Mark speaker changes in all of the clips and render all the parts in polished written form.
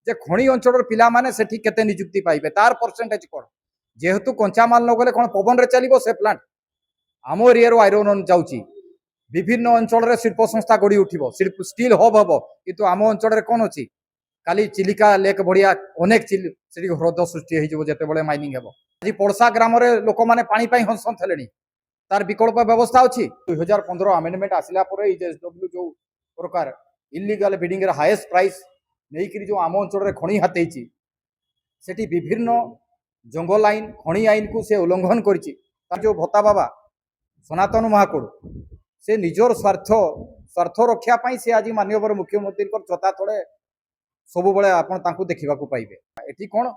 Speaker 1: जे खणी अंचल पिला माने सेठी केते नियुक्ति पाइबे तार परसेंटेज कोन जेहेतु कंचामाल न गले कोन पवन रे चलिबो से प्लांट आम एरिया आयरन जाउची विभिन्न अंचल शिल्प संस्था गढ़ी उठिबो स्टील हब हब किंतु आम अंचल कौन अच्छी खाली चिलिका लेक बढ़िया अनेक ह्रद सृष्टि होते माइनिंग हेबो आज पड़सा ग्राम लोक मैंने पानी हंसन थे तार विकल्प व्यवस्था अच्छी 2015 आमेंडमेंट आसला जेएसडब्ल्यू जो प्रकार इलीगल बिडिंग हाईएस्ट प्राइस नहीं जो आम अंचल खणी हाथी सेठी विभिन्न जंगल आईन खणी आईन को से उल्लंघन कर जो भत्ता बाबा सनातन महाकुड़ से निजर स्वार्थ रक्षापी से आज माननीय मुख्यमंत्री चता तले सब बड़े आपको देखा पाइबे एटी कौन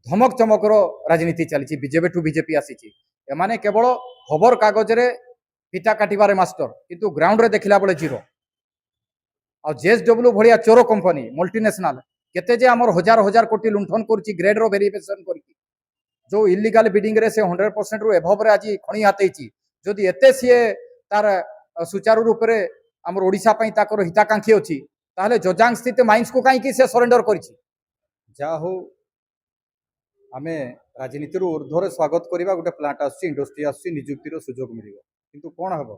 Speaker 1: धमक चमकर राजनीति चली बीजेपी ठू बीजेपी आसी एमाने केवल खबर कागज रे पिता काटिबारे मास्टर किंतु ग्राउंड रे देखला बेले जीरो आ जेएसडब्ल्यू भलिया चोर कंपनी मल्टीनेशनल केते जे हमर हजार हजार कोटी लुंठन करछि ग्रेड रो वेरिफिकेशन करछि जो इलीगल बिडिंग रे से 100% रु एभव रे आज खणी हातेछि जदि एते सीए तार सुचारू रूप रे हमर ओडिसा पई ताकर हिताकांक्षी अछि ताहले जोजांग स्थित माइंस को काई कि से सरेंडर करछि जा हो आमे राजनीति ऊर्ध्वर स्वागत करवा गोटे प्लांट आसुची इंडस्ट्री आसुची नियुक्तिर सुजोग मिल किंतु कौन हम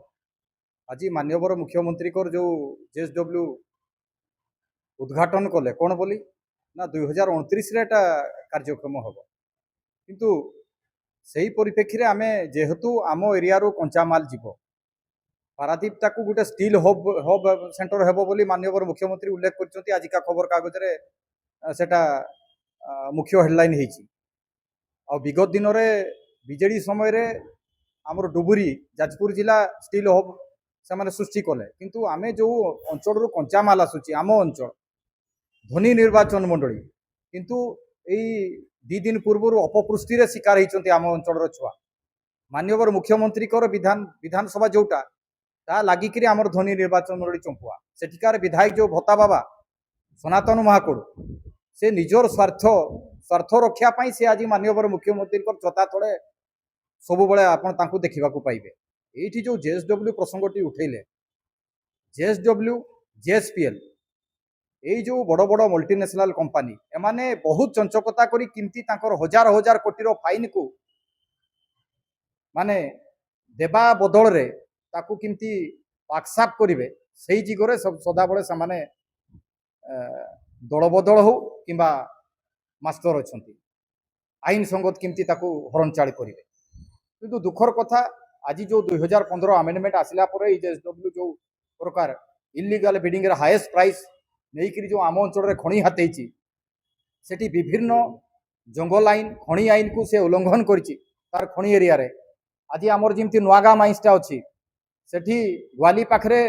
Speaker 1: आज माननीय मुख्यमंत्री जो जेएसडब्ल्यू उद्घाटन कले कौन बोली ना 2029 कार्यक्रम हम किंतु सही परिप्रेक्षी आम जेहेतु आम एरिया कंचामाल जीव पारादीप ताकू गोटे स्टील हब सेंटर हेबो बोली माननीय मुख्यमंत्री उल्लेख करछंती आज का खबर कागज रे सेटा मुख्य हेडलाइन हेची आ विगत दिन में बीजेडी समय रे आमर डुबुरी जाजपुर जिला स्टील हब से सृष्टि कले किंतु आमे जो अंचल कंचामाल आसूची आम अंचल धनी निर्वाचन मंडली किंतु यही 2 दिन पूर्व अपपृष्टि रे शिकार होती आम अंचल छुआ माननीय मुख्यमंत्री विधानसभा जोटा ता लागिक आमर धनी निर्वाचन मंडली चंपुआ सेठिकार विधायक जो भत्ता बाबा सनातन महाकुड़ से निजर स्वार्थ रक्षापी से आज माननीय मुख्यमंत्री चता तले सब बड़े आपको देखा पाइबे ये जो जेएसडब्ल्यू प्रसंगटी उठेले जेएसडब्ल्यू जेएसपीएल यही जो बड़ बड़ मल्टीनेशनल कंपनी एमाने बहुत चंचकता करी किमती हजार हजार कोटी फाइन को माने देवा बदल रे ताकू किमती पाकसाप करेंगे से जिगरे सदाबले से दल बदल हो कि मास्टर अच्छा आईन संगत किमती हरण चाल करेंगे किंतु दुखर कथा आज जो 2015 आमेंडमेंट आसला जेएसडब्ल्यू जो प्रकार इलीगल बिडिंग हाईएस्ट प्राइस नहीं जो आम अंचल खणी हाथी सेठी विभिन्न जंगल आईन खणी आईन को से उल्लंघन कर खणी एरिया रे आज आमर जमी नुआगा माइंसटा अच्छी सेठी ग्वाली पाखरे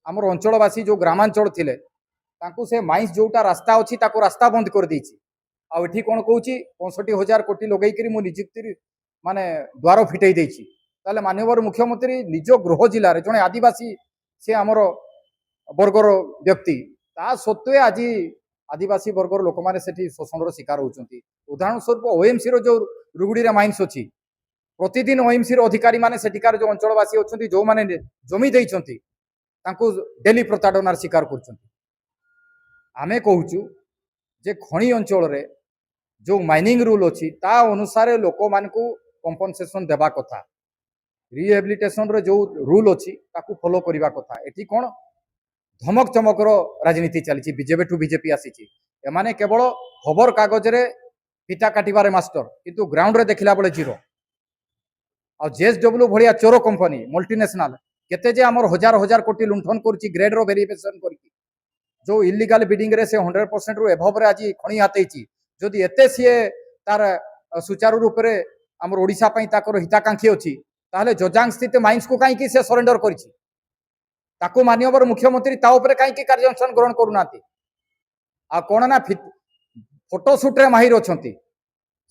Speaker 1: आमर अंचलवासी जो ग्रामांचल थिले तांकु से माइंस जोटा रास्ता अच्छी रास्ता बंद कर देछि आठी कौन कौन 65,000 कोटी लगे मु नियुक्ति माने द्वार फिटई देछि ताले माननीय मुख्यमंत्री निज गृह जिले में जड़े आदिवासी से आमर वर्गर व्यक्ति ता सत्वे आज आदिवासी वर्गर लोक मैंने शोषण शिकार होती उदाहरण स्वरूप ओएमसी रो जो रुगुड़ी माइंस अच्छी प्रतिदिन ओएमसी अधिकारी माने सेठिकार जो अंचलवासी अच्छा जो मैंने जमी देइछंती तांकु डेली प्रताड़नार शिकार कर आमे कहूचु जे खणी अंचल रे जो माइनिंग रूल अच्छी ता अनुसार लोक मान को कंपनसेशन देवा कथा रिहेबिलिटेशन रे जो रूल अच्छी ताकू फॉलो करवा कथा एटी कौन धमक चमकर राजनीति चली बीजेपी ठू बीजेपी आसी एमाने केवल खबर कागज रे पिता काटिबारे मास्टर किंतु ग्राउंड रे देखला बेले जीरो आ जेएसडब्ल्यू भलिया चोर कंपनी मल्टीनेशनल केते जे हमर हजार हजार कोटी लुंठन करछि ग्रेड रो वेरिफिकेशन करछि जो इलीगल बिडिंग रे से 100% रु एभव रे आज खणी हातेछि जदि एते सीए तार सुचारू रूप रे हमर ओडिसा पई ताकर हिताकांक्षी अछि ताहले जोजांग स्थित माइंस को काई कि से सरेंडर करछि ताको माननीय मुख्यमंत्री ता ऊपर काई कि कार्यानुष्ठान ग्रहण करूनाती आ कोन ना फोटो शूट रे माहिर अछंती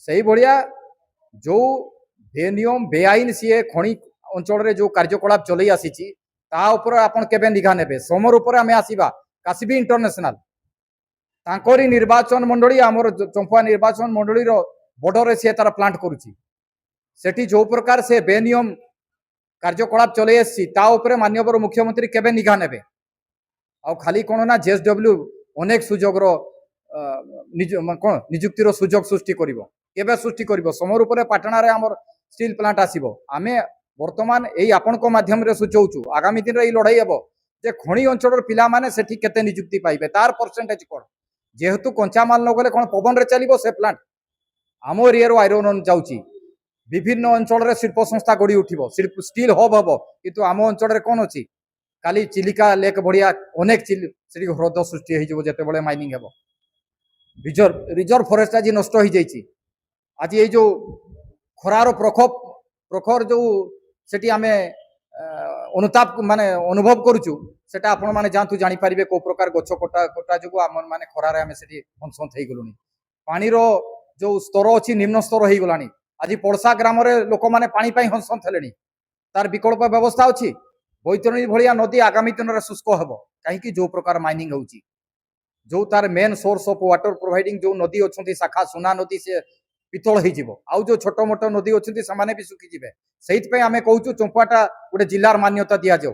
Speaker 1: सही भलिया जो बेनियम बेआईन सीए खणी अंचल रे जो कार्यकलाप चलई आसीछि ता ऊपर आपण केबे निघा नेबे सोमर ऊपर आमे आसीबा कासिबी इंटरनेशनल तांकोरी निर्वाचन मंडली आमर चंपा निर्वाचन मंडली रो बॉर्डर रे से तार प्लांट करूछि सेठी जो प्रकार से बेनियम कार्यकलाप चले आसी ता ऊपर माननीय मुख्यमंत्री केबे निघा नेबे आ खाली कोन ना जेएसडब्ल्यू अनेक सुजोग रो कौन निजुक्तिर सुजोग सृष्टि करिवो केबे सृष्टि करिवो समय रूप पाटणारे आमर स्टील प्लांट आसीबो आमे वर्तमान एई आपनको माध्यम रे सूचौचु आगामी दिन रे लड़ाई हेबो जे खणी अंचल पिला माने सेठी केते निजुक्ति पाइबे तार परसेंटेज कोन जेहेतु कंचामाल न गले कोन पवन रे चलिबो से प्लांट आम एरिया रो आयरन जाउची विभिन्न अंचल रे शिल्प संस्था गड़ी उठिबो स्टील हब हबो किंतु आम अंचल रे कोन अछि खाली चिलिका लेक बढ़िया अनेक सेठी ह्रद सृष्टि होइजबो जेतेबेले माइनिंग हेबो रिजर्व फॉरेस्ट आज नष्ट हो जाइए आज ये जो खरार प्रकोप प्रखर जो सेठी आमे अनुताप माने अनुभव करूचु सेटा आपण माने जानतु जानि परिबे को प्रकार गछ कोटा कोटा जो आम माने खरारे आमे सेठी हंसंत हेइ गलुनी पानी रो जो स्तर अछि निम्न स्तर हेइ गलानी आज पड़सा ग्राम रे लोक माने पानी पई हंसंत हेलेनी तार विकल्प व्यवस्था अछि बैतरणी भलिया नदी आगामी दिन रे शुष्क हेबो काहे कि जो प्रकार माइनिंग होउची जो तार main source of water providing जो नदी अच्छी शाखा सुना नदी से पितल हो आउ जो छोट मोट नदी अच्छी से भी सुखीजे से आम कहूँ चंपाटा गोटे जिलार मान्यता दि जाऊ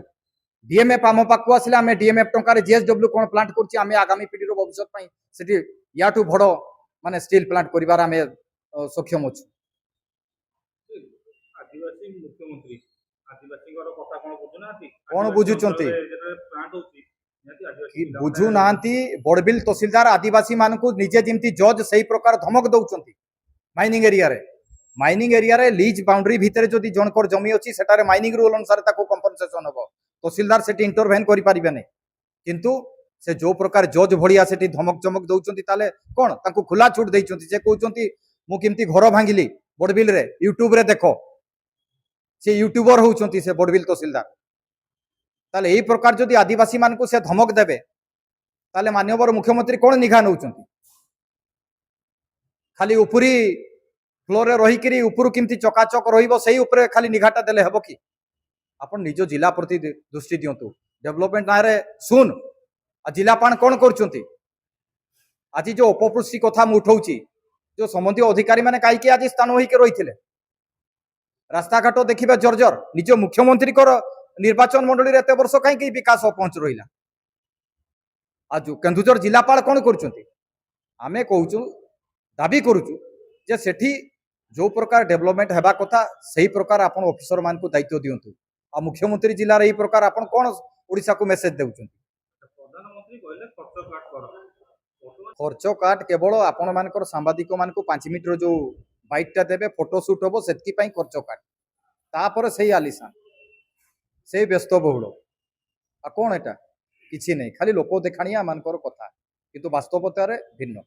Speaker 1: डीएमएफ आम पाक आसिले आम डीएमएफ टंकार जीएसडब्ल्यू कौन प्लांट कर आगामी पीढ़ी भविष्य से याठू बड़ माने स्टील प्लांट कर सक्षम अच्छु कौन बुझुंट बुझु नांती बड़बिल तहसीलदार आदिवासी मान निजे जमी जज से प्रकार धमक दौरान माइनिंग एरिया रे लीज बाउंड्री भितर जदि जनकर जमी अच्छी सेटारे माइनिंग रूल अनुसार कंपनसेशन हम तहसीलदार से इंटरभेन करें किंतु से जो प्रकार जज भड़िया से धमक चमक दौरान कौन तांको खुला छूट देते से कहते मुझे घर भांगिली बड़बिल रे यूट्यूब रे देख से यूट्यूबर होती से बड़बिल तहसीलदार ताले यही प्रकार जदि आदिवासी मान को से धमक देवे ताले माननीय मुख्यमंत्री कौन निघा नौ खाली उपरी फ्लोर रे रही उपरू किमती चकाचक रही खाली निघाटा देले हेबो कि आपण निज जिला प्रति दृष्टि दियंतु डेवलपमेंट ना रे सुन आ जिलापान कौन करछंती आज जो अपपुष्टि कथा मु उठाउची जो संबंधी अधिकारी माने काईके आज स्थान होइके रहिथिले रास्ता घाट देखिबे जर्जर निज मुख्यमंत्री कर निर्वाचन मंडली एत वर्ष कहीं विकास अपहुंच रहा आज केन्दुझर जिलापाल कौन करें कहूँ दाबी करुचु जे सेठी जो प्रकार डेवलपमेंट हेबा कथा सही प्रकार आपण ऑफिसर मान को दायित्व दियंतु आ मुख्यमंत्री जिला रे प्रकार आपण कौन ओडिशा को मेसेज देउछन प्रधानमंत्री कहले खर्च काट केवल आपण मानकर सांबादिक मान को 5 मिनिट जो बाइकटा देबे फोटो शूट होबो सेतकी पई खर्च काट तापर सही आलिशान से व्यस्त बहुल आ कौन एटा किसी नहीं खाली लोक देखाणिया मानकर कथा किंतु वास्तवता भिन्न।